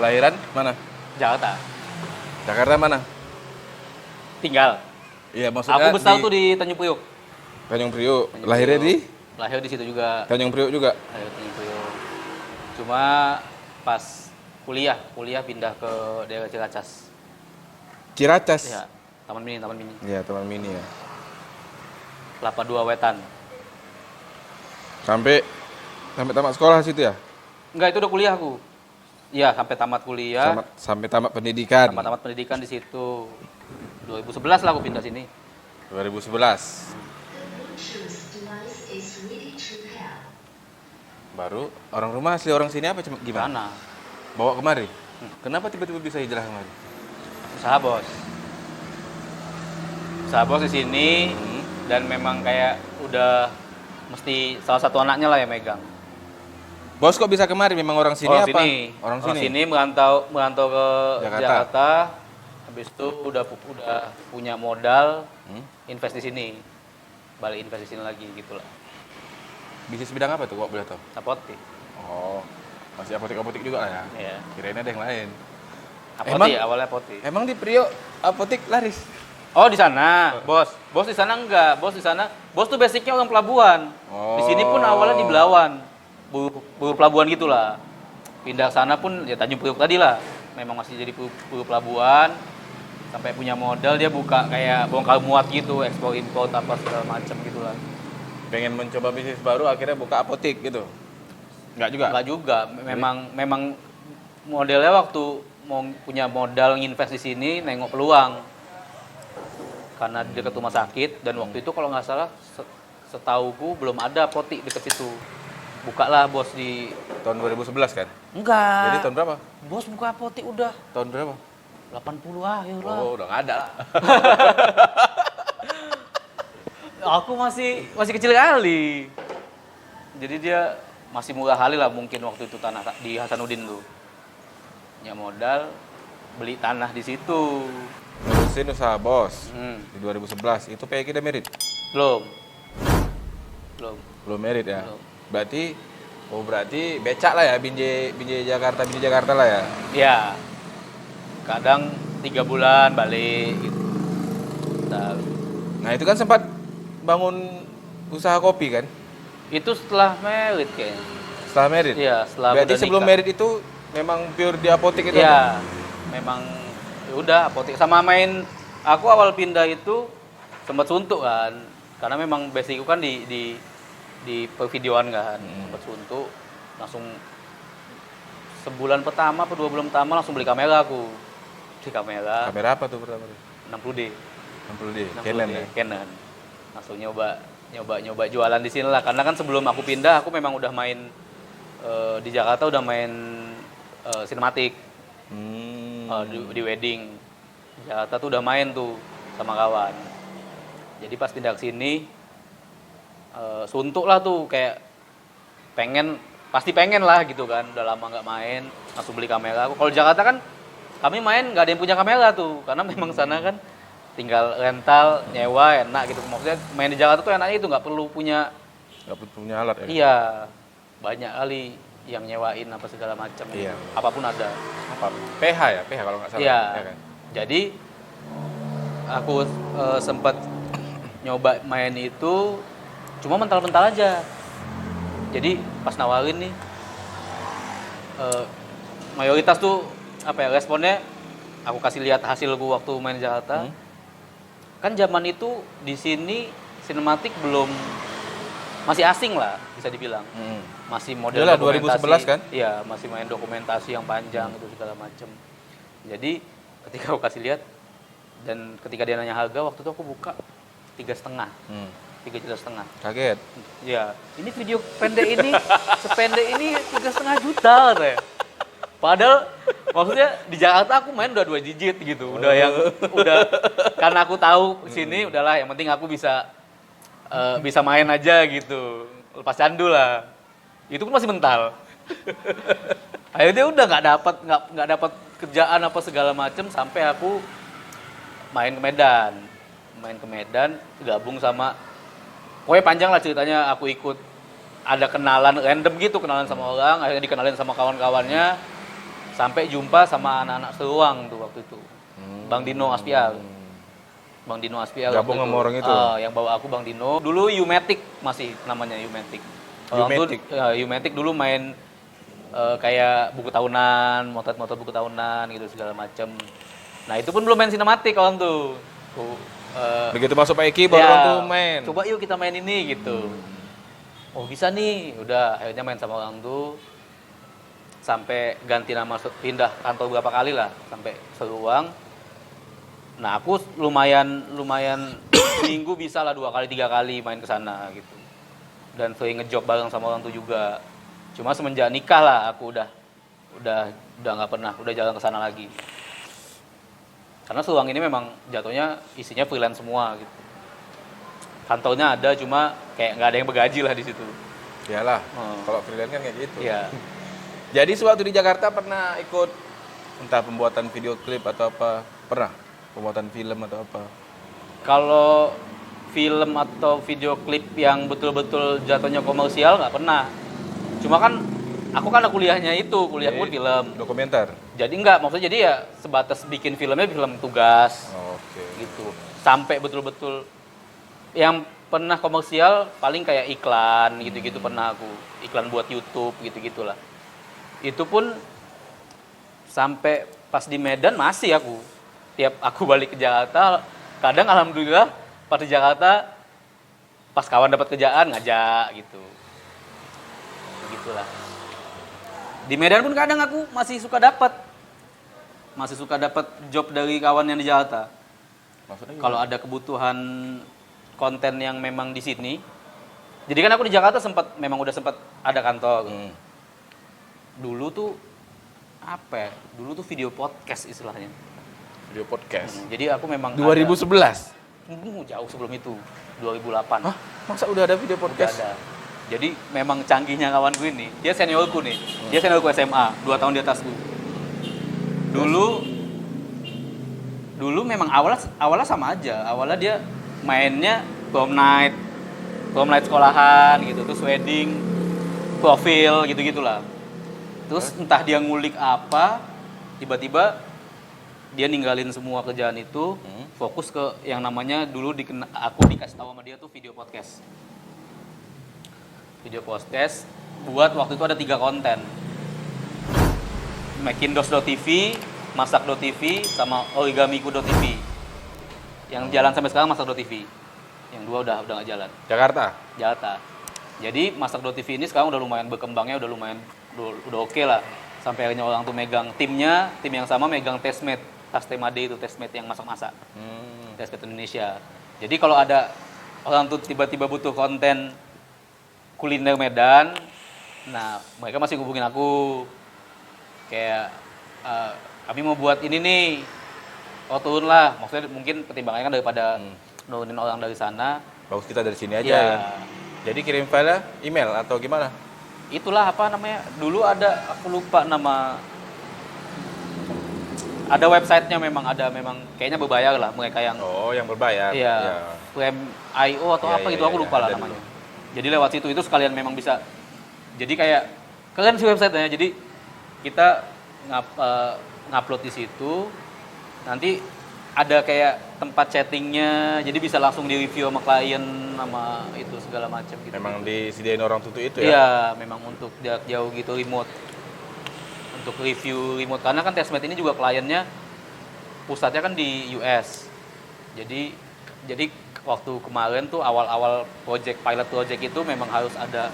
lahiran mana? Jakarta. Jakarta mana? Tinggal. Iya, maksudnya Aku besar tuh di Tanjung Priok. Tanjung Priok. Tanjung Lahirnya Priok. di Lahir di situ juga. Tanjung Priok juga. Lahir di Tanjung Priok. Cuma pas kuliah pindah ke daerah Ciracas. Ciracas. Ya, Taman Mini. Iya, Taman Mini ya. Kelapa Dua Wetan. Sampai tamat sekolah situ ya? Enggak, itu udah kuliah aku. Iya, sampai tamat kuliah. Sampai tamat pendidikan. Tamat pendidikan di situ. 2011 lah aku pindah sini. 2011. Baru orang rumah asli orang sini apa gimana? Sana. Bawa kemari. Kenapa tiba-tiba bisa hijrah kemari? Usaha bos. Usaha bos di sini dan memang kayak udah mesti salah satu anaknya lah yang megang. Bos kok bisa kemari? Memang orang sini Orang apa? sini. Orang Orang sini. sini merantau ke Jakarta. Jakarta. Habis itu udah punya modal, invest di sini. Balik invest di sini lagi gitulah. Bisnis bidang apa tuh kok boleh tahu? Apotik. Oh, masih apotek-apotek juga lah ya? Iya. Kirain ada yang lain. Apotik, awalnya apotik. Emang di Priok apotek laris? Oh, di sana, bos. Bos di sana enggak. Bos tuh basicnya orang pelabuhan. Oh. Di sini pun awalnya di Belawan. Buruh pelabuhan gitulah. Pindah ke sana pun ya Tanjung Priok tadi lah. Memang masih jadi buruh pelabuhan. Sampai punya modal dia buka kayak bongkar muat gitu, ekspor impor apa segala macam gitulah. Pengen mencoba bisnis baru akhirnya buka apotek gitu? Enggak juga? Enggak juga. Memang modelnya waktu mau punya modal nginvest di sini nengok peluang. Karena dekat rumah sakit dan waktu itu kalau nggak salah setauku belum ada apotek dekat situ. Bukalah bos di Tahun 2011 kan? enggak. Jadi tahun berapa? Bos buka apotek udah Tahun berapa? 80 akhir lah. Oh, udah nggak ada lah. Aku masih kecil kali. Jadi dia masih murah kali lah mungkin waktu itu tanah di Hasanuddin tuh. Punya modal beli tanah di situ. Nerusin usaha bos di 2011. Itu PEG udah merit? Belum. Belum merit ya? Belum. Berarti becak lah ya, binje Jakarta lah ya? Ya. Kadang 3 bulan balik gitu. Nah itu kan sempat bangun usaha kopi kan? Itu setelah merit kayaknya. Setelah merit? Iya, setelah Berarti udah sebelum nikah. merit itu memang pure di apotek itu? Iya, memang ya udah apotek sama main. Aku awal pindah itu sempat suntuk kan, karena memang basicku kan di pervideoan kan, sempat suntuk, langsung sebulan pertama atau 2 bulan pertama langsung beli kamera aku, beli kamera Kamera apa tuh pertama? 60D, 60D, 60D, Canon ya? Canon, langsung nyoba jualan di sini lah, karena kan sebelum aku pindah aku memang udah main di Jakarta udah main sinematik. Di wedding di Jakarta tuh udah main tuh sama kawan. Jadi pas pindah ke sini suntuk lah tuh kayak pasti pengen lah gitu kan. Udah lama nggak main, langsung beli kamera. Kalau di Jakarta kan kami main nggak ada yang punya kamera tuh, karena memang sana kan tinggal rental nyewa enak gitu. Maksudnya main di Jakarta tuh enaknya itu nggak perlu punya alat ya? Iya, banyak kali yang nyewain apa segala macam. Iya. Apapun ada. Apa? PH ya? PH kalau nggak salah. Iya. Ya kan? Jadi aku sempat nyoba main itu cuma mental-mental aja. Jadi pas nawarin nih mayoritas tuh apa ya responnya aku kasih lihat hasilku waktu main di Jakarta. Kan zaman itu di sini sinematik belum masih asing lah bisa dibilang. Masih model Yalah, dokumentasi. 2011 kan? Iya, masih main dokumentasi yang panjang itu segala macem. Jadi ketika aku kasih lihat dan ketika dia nanya harga waktu itu aku buka 3,5. 3,5 juta. Kaget. Ya, ini video pendek ini sependek ini 3,5 juta katanya. Padahal maksudnya di Jakarta aku main udah 2 digit gitu. Udah karena aku tahu sini udahlah yang penting aku bisa main aja gitu. Lepas candu lah. Itu pun masih mental. Akhirnya udah nggak dapat kerjaan apa segala macem sampai aku main ke Medan gabung sama pokoknya panjang lah ceritanya. Aku ikut ada kenalan random gitu, kenalan sama orang, akhirnya dikenalin sama kawan-kawannya. Sampai jumpa sama anak-anak Seruang tuh waktu itu. Bang Dino Aspial. Bang Dino Aspial. Gabung sama orang itu? Yang bawa aku Bang Dino. Dulu Umatic masih namanya Umatic. Umatic? Umatic dulu main kayak buku tahunan, motret-motret buku tahunan gitu segala macem. Nah itu pun belum main sinematik kawan tuh. Begitu masuk Pak Eki baru ya, orang tuh main. Coba yuk kita main ini gitu. Oh bisa nih, udah akhirnya main sama orang tuh. Sampai ganti nama, pindah kantor berapa kali lah, sampai Seruang. Nah aku lumayan seminggu bisa lah 2 kali 3 kali main ke sana gitu. Dan sering ngejob bareng sama orang tuh juga. Cuma semenjak nikah lah aku udah nggak pernah, udah jalan ke sana lagi. Karena Seruang ini memang jatuhnya isinya freelance semua gitu. Kantornya ada cuma kayak nggak ada yang bergaji lah di situ. Iyalah, kalau freelance kan kayak gitu. Iya. Jadi sewaktu di Jakarta pernah ikut entah pembuatan video klip atau apa? Pernah? Pembuatan film atau apa? Kalau film atau video klip yang betul-betul jatuhnya komersial nggak pernah. Cuma kan aku kuliahnya itu, kuliah pun film. Dokumenter? Jadi maksudnya jadi ya sebatas bikin filmnya film tugas. Oke. Gitu. Sampai betul-betul yang pernah komersial paling kayak iklan gitu-gitu pernah aku. Iklan buat YouTube gitu-gitulah. Itu pun sampai pas di Medan masih aku. Tiap aku balik ke Jakarta, kadang alhamdulillah pas di Jakarta pas kawan dapat kerjaan ngajak gitu. Begitulah. Di Medan pun kadang aku masih suka dapat job dari kawan yang di Jakarta. Maksudnya Kalau ada kebutuhan konten yang memang di sini. Jadi kan aku di Jakarta memang udah sempat ada kantor. Dulu tuh apa ya? Dulu tuh video podcast istilahnya. video podcast. Jadi aku memang 2011? jauh sebelum itu, 2008. Hah? Masa udah ada video podcast? Udah ada. Jadi memang canggihnya kawanku ini. Dia seniorku nih. Dia seniorku SMA, 2 tahun di atasku. Dulu memang awalnya sama aja. Awalnya dia mainnya prom night sekolahan gitu, terus wedding, profil gitu-gitulah. Terus entah dia ngulik apa, tiba-tiba dia ninggalin semua kerjaan itu, fokus ke yang namanya dulu aku dikasih tahu sama dia tuh video podcast. Video podcast buat waktu itu ada 3 konten. Makindos.tv, Masak.tv, sama Origamiku.tv. Yang jalan sampai sekarang Masak.tv. Yang 2 udah nggak jalan. Jakarta. Jadi Masak.tv ini sekarang udah lumayan berkembangnya, udah oke lah. Sampai akhirnya orang tuh megang tim yang sama megang Testmate, Tastemade itu Testmate yang masak-masak. Testmate Indonesia. Jadi kalau ada orang tuh tiba-tiba butuh konten kuliner Medan, nah mereka masih hubungin aku. Kayak kami mau buat ini nih. Oh turun lah. Maksudnya mungkin pertimbangannya kan daripada nurunin orang dari sana. Bagus kita dari sini aja. Ya. Jadi kirim file email atau gimana? Itulah apa namanya, dulu ada, aku lupa nama, ada websitenya memang kayaknya berbayar lah mereka yang yang berbayar. iya, Prime.io atau Iya, apa iya, gitu, aku iya, lupa lah ada namanya. dulu. Jadi lewat situ itu sekalian memang bisa, jadi kayak keren sih websitenya. Jadi kita ngupload di situ, nanti ada kayak tempat chattingnya, jadi bisa langsung di review sama klien sama itu segala macam gitu. Memang disediain orang tutu itu ya? Iya, memang untuk jarak jauh gitu, remote. Untuk review remote, karena kan Testmate ini juga kliennya pusatnya kan di US. Jadi waktu kemarin tuh awal-awal pilot project itu memang harus ada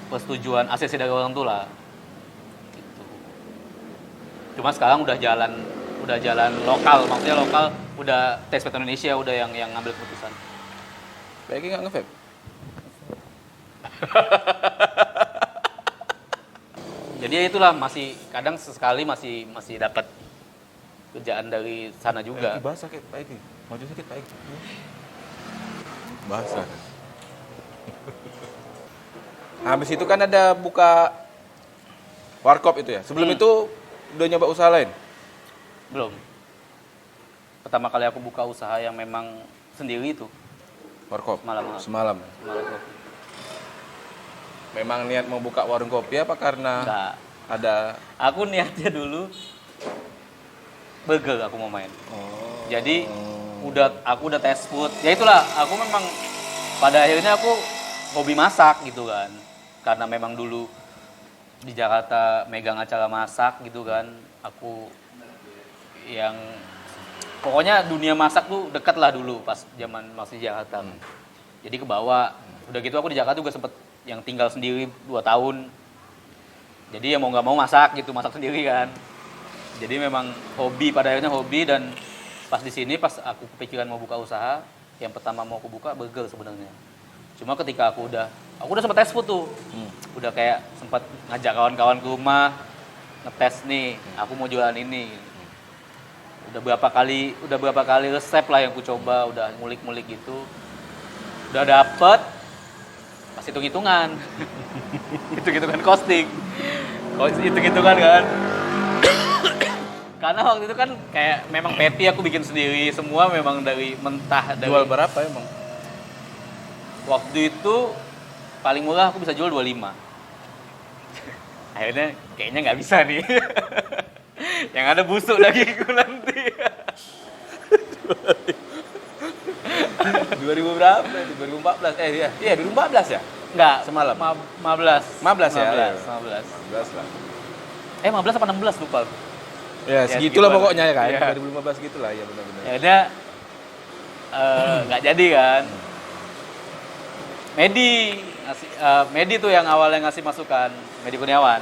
persetujuan ACC dari orang tua lah. Gitu. Cuma sekarang udah jalan lokal, maksudnya lokal udah Testmate Indonesia udah yang ngambil keputusan. Baiknya nggak nge-vape? Jadi ya itulah, masih kadang sesekali masih dapat kerjaan dari sana juga. Basah sakit, Pak Eki. Maju sakit, Pak Eki. Basah. Habis itu kan ada buka warkop itu ya. Sebelum itu udah nyoba usaha lain? Belum. Pertama kali aku buka usaha yang memang sendiri itu. Warkop? Semalam kopi. Memang niat mau buka warung kopi apa karena? Enggak. Ada. Aku niatnya dulu burger aku mau main. Oh. Jadi aku udah tes food. Ya itulah, aku memang pada akhirnya aku hobi masak gitu kan. Karena memang dulu di Jakarta megang acara masak gitu kan. Aku yang pokoknya dunia masak tuh dekat lah dulu pas zaman masih di Jakarta. Jadi ke bawah. Udah gitu aku di Jakarta juga sempet yang tinggal sendiri 2 tahun. Jadi ya mau nggak mau masak gitu, masak sendiri kan. Jadi memang hobi, pada akhirnya hobi. Dan pas di sini, pas aku kepikiran mau buka usaha, yang pertama mau aku buka burger sebenarnya. Cuma ketika aku udah sempat tes food tuh. Udah kayak sempat ngajak kawan-kawan ke rumah, ngetes nih, aku mau jualan ini. Udah berapa kali resep lah yang aku coba, udah ngulik-ngulik gitu. Udah dapet, pas hitung-hitungan. Hitung-hitungan costing. Hitung-hitungan kan. Karena waktu itu kan kayak memang patty aku bikin sendiri, semua memang dari mentah. Jual berapa emang? Waktu itu paling murah aku bisa jual 25. Akhirnya kayaknya nggak bisa nih. Yang ada busuk dagiku nanti. 2000 berapa? 2014. Iya 2014 ya? Enggak, Semalam? 15. 15 ya? 15. 15 lah. 15 apa 16 lupa. Ya, Ya, segitulah segitu pokoknya ya kan. iya. 2015 gitulah ya benar-benar. Ya udah nggak jadi kan. Medi tuh yang awalnya ngasih masukan, Medi Kurniawan.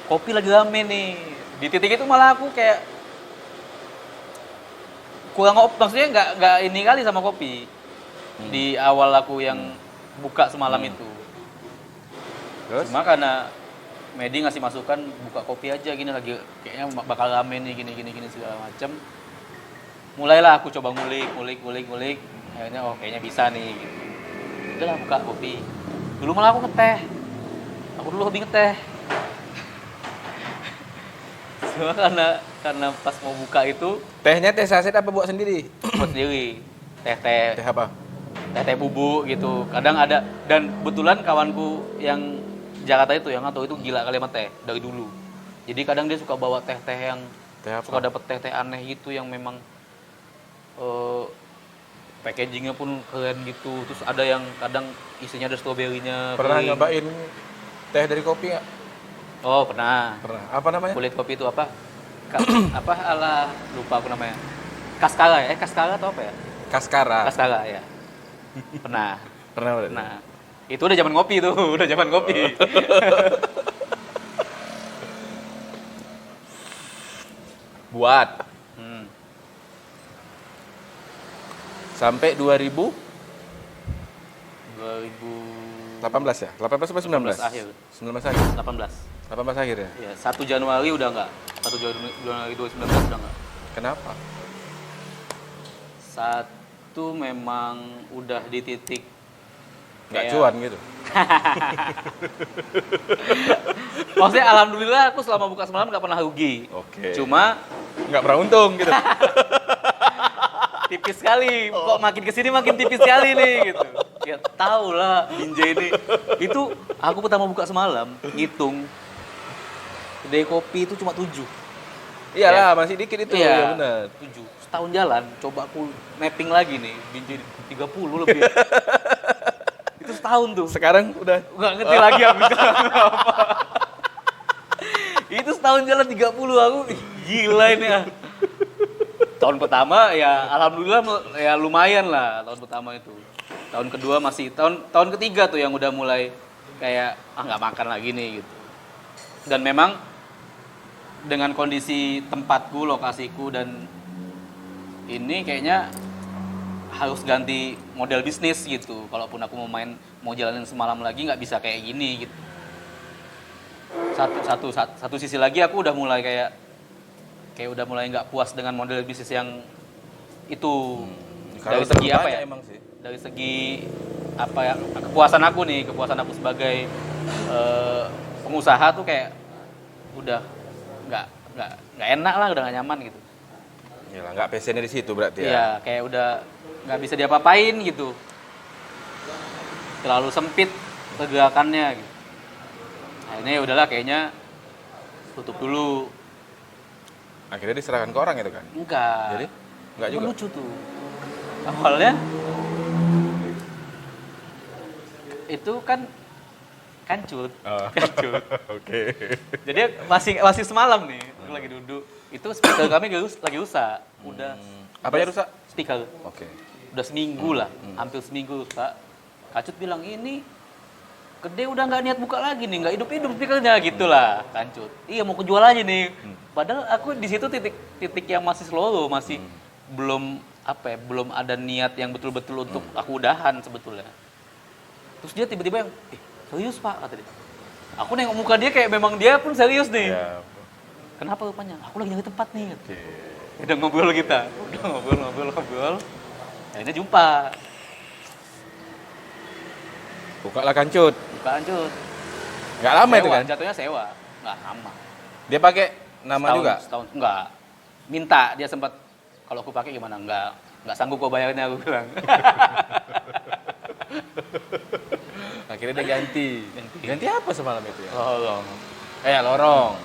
Kopi lagi rame nih. Di titik itu malah aku kayak kurang maksudnya nggak ini kali sama kopi. Di awal aku yang buka semalam itu. Terus? Cuma karena Medi ngasih masukan buka kopi aja gini lagi kayaknya bakal rame nih gini segala macem. Mulailah aku coba ngulik. Akhirnya kayaknya bisa nih gitu. Udahlah buka kopi. Dulu malah aku ngeteh. Aku dulu hobi ngeteh. Cuma karena pas mau buka itu Tehnya teh saset apa buat sendiri? buat sendiri. Teh Teh apa? teh bubuk gitu. Kadang ada, dan kebetulan kawanku yang Jakarta itu yang atau itu gila kali sama teh dari dulu. Jadi kadang dia suka bawa teh-teh yang Teh apa? suka dapet teh-teh aneh gitu yang memang packagingnya pun keren gitu. Terus ada yang kadang isinya ada stroberinya. Pernah kering. nyobain teh dari kopi nggak? Oh pernah. Pernah. Apa namanya? Kulit kopi itu apa? Apa ala lupa aku namanya. Kaskara ya? Kaskara atau apa ya? Kaskara. Kaskara ya. Pernah. Pernah berarti? Nah, itu udah zaman kopi tuh, udah zaman kopi. Buat Hmm. sampai 2018 ya? 18 apa 19? akhir. 19 akhir. 18. 18 akhir ya? Ya, 1 Januari udah enggak. 1 Januari 2019 udah enggak. Kenapa? Satu memang udah di titik Nggak kayak- cuan gitu. Maksudnya alhamdulillah aku selama buka semalam nggak pernah rugi. Oke. Cuma Nggak pernah untung gitu. tipis sekali. Kok makin kesini makin tipis sekali nih gitu. Ya tahu lah Binjai ini. Itu aku pertama buka semalam ngitung kedai kopi itu cuma 7. Iyalah, masih dikit itu. Iya, Ya benar. 7. Setahun jalan, coba aku mapping lagi nih, Binjai 30 lebih. Itu setahun tuh. Sekarang udah Nggak ngerti lagi aku sekarang apa. Itu setahun jalan 30 aku, ih, gila ini ya. Tahun pertama ya alhamdulillah ya lumayan lah tahun pertama itu. Tahun kedua masih, tahun ketiga tuh yang udah mulai kayak nggak makan lagi nih gitu. Dan memang dengan kondisi tempatku, lokasiku dan ini kayaknya harus ganti model bisnis gitu. Kalaupun aku mau jalanin semalam lagi nggak bisa kayak gini gitu. Satu sisi lagi aku udah mulai kayak udah mulai nggak puas dengan model bisnis yang itu. Kalau Dari segi terlalu apa banyak ya? emang sih. Dari segi apa ya? Kepuasan aku sebagai pengusaha tuh kayak udah nggak enak lah, udah nggak nyaman gitu. Iyalah, nggak passionnya di situ berarti ya. Iya, kayak udah nggak bisa diapa-apain gitu. Terlalu sempit pergerakannya gitu. Akhirnya ya udahlah kayaknya tutup dulu. Akhirnya diserahkan ke orang itu kan? Enggak. Jadi? Enggak Itu juga? lucu tuh. Awalnya itu kan kancut. Oh. Kancut. Oke. Jadi masih semalam nih, aku lagi duduk. Itu speaker kami lagi rusak. Udah. Apanya rusak? Speaker. Oke. Udah seminggu lah, hampir seminggu rusak. Kancut bilang ini gede udah nggak niat buka lagi nih, nggak hidup speakernya gitulah kancut. Iya mau kejual aja nih. Padahal aku di situ titik yang masih slow, masih belum apa ya, belum ada niat yang betul-betul untuk aku udahan sebetulnya. Terus dia tiba-tiba yang, serius pak, kata dia. Aku nengok muka dia kayak memang dia pun serius nih. Ya. Kenapa rupanya? Aku lagi nyari tempat nih. Oke. Udah ngobrol kita, udah ngobrol. Akhirnya jumpa. Buka lah kancut. Buka lanjut. Nggak lama itu kan? Jatuhnya sewa, nggak lama. Dia pakai nama juga? Setahun, enggak. Minta, dia sempat, kalau aku pakai gimana? Enggak sanggup kok bayarnya, aku bilang. Akhirnya dia ganti. Ganti apa semalam itu ya? Tolong. Lorong.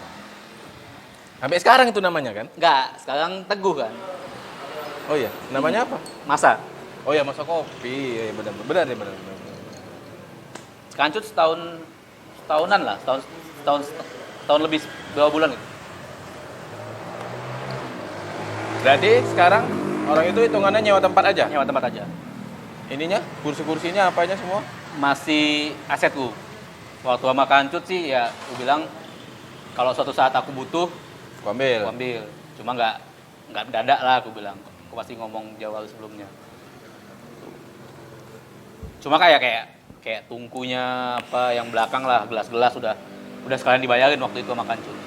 Sampai sekarang itu namanya kan? Enggak, sekarang Teguh kan? Oh iya, namanya apa? Masa? Oh ya, masa kopi. Iya, benar. Kancut setahunan lah, setahun lebih, berapa bulan gitu. Berarti sekarang orang itu hitungannya nyewa tempat aja? Nyewa tempat aja. Ininya, kursi-kursinya, apanya semua? Masih asetku. Waktu sama Kancut sih ya, aku bilang kalau suatu saat aku butuh, Aku ambil. aku ambil. Cuma nggak mendadak lah, aku bilang. Aku pasti ngomong jauh sebelumnya. Cuma kayak tungkunya apa yang belakang lah, gelas-gelas udah sekalian dibayarin waktu itu sama Kancut.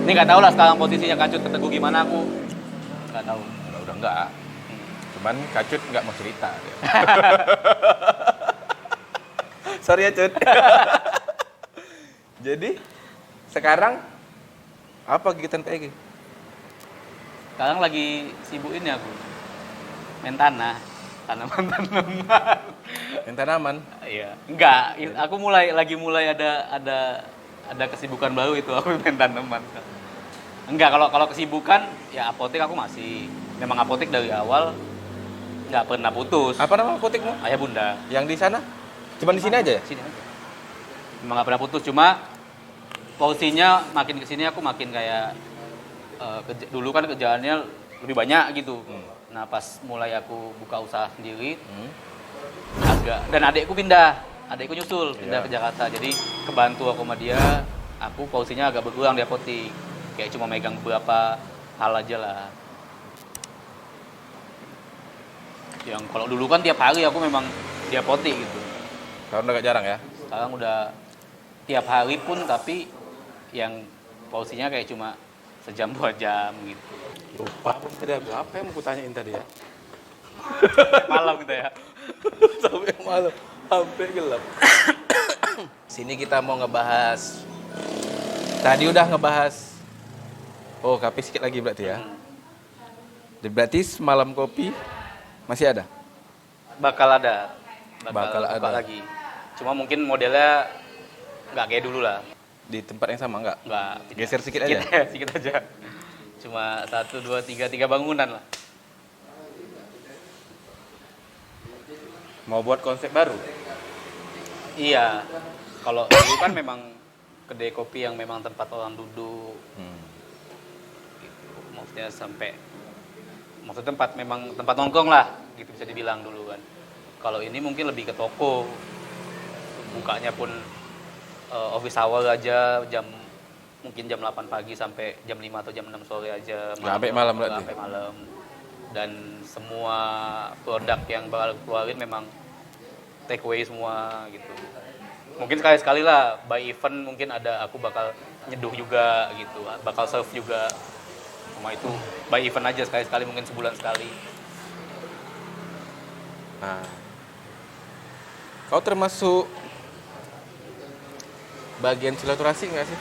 Ini nggak tahu lah sekarang posisinya Kancut ke Teguh gimana, aku nggak tahu. Udah enggak. Cuman Kacut nggak mau cerita. Dia. Sorry ya, Cut. Jadi, sekarang apa kegiatan PG? Sekarang lagi sibuk ini aku. Main tanah, tanaman. Yang tanaman. Iya. Enggak, aku mulai ada kesibukan baru itu, aku main tanaman. Enggak, kalau kesibukan ya apotek aku masih. Memang apotek dari awal nggak pernah putus. Apa nama apotekmu? Ayah bunda. Yang di sana? Cuman di sini aja ya? Sini aja. Memang nggak pernah putus, cuma porsinya makin kesini aku makin kayak dulu kan kerjaannya lebih banyak gitu. Nah pas mulai aku buka usaha sendiri, dan adikku nyusul pindah ke Jakarta, jadi kebantu aku sama dia, aku porsinya agak berkurang di apotek, kayak cuma megang beberapa hal aja lah. Yang kalau dulu kan tiap hari aku memang di apotek gitu. Sekarang udah gak jarang ya? Sekarang udah tiap hari pun, tapi yang porsinya kayak cuma sejam 2 jam gitu. Lupa tadi apa yang mau kutanyain tadi ya? Malam gitu ya. Sampai malam, sampai gelap. Sini kita mau ngebahas. Tadi udah ngebahas. Oh, kopi sedikit lagi berarti ya. Berarti semalam kopi masih ada? Bakal ada. Bakal buka ada. lagi. Cuma mungkin modelnya nggak kayak dulu lah. Di tempat yang sama enggak? Nggak. Geser sedikit aja? Sedikit aja. Cuma 1, 2, 3 bangunan lah. Mau buat konsep baru? Iya. Kalau dulu kan memang kedai kopi yang memang tempat orang duduk. Gitu. Maksudnya tempat nongkrong lah, gitu bisa dibilang dulu kan. Kalau ini mungkin lebih ke toko. Bukanya pun office hour aja, mungkin jam 8 pagi sampai jam 5 atau jam 6 sore aja. Sampai malam berarti? Sampai malam. Dan semua produk yang bakal keluarin memang take away semua gitu. Mungkin sekali-sekali lah, by event mungkin aku bakal nyeduh juga gitu, bakal serve juga. Cuma itu by event aja, sekali-sekali mungkin sebulan sekali. Nah, kau termasuk bagian silaturahmi nggak sih?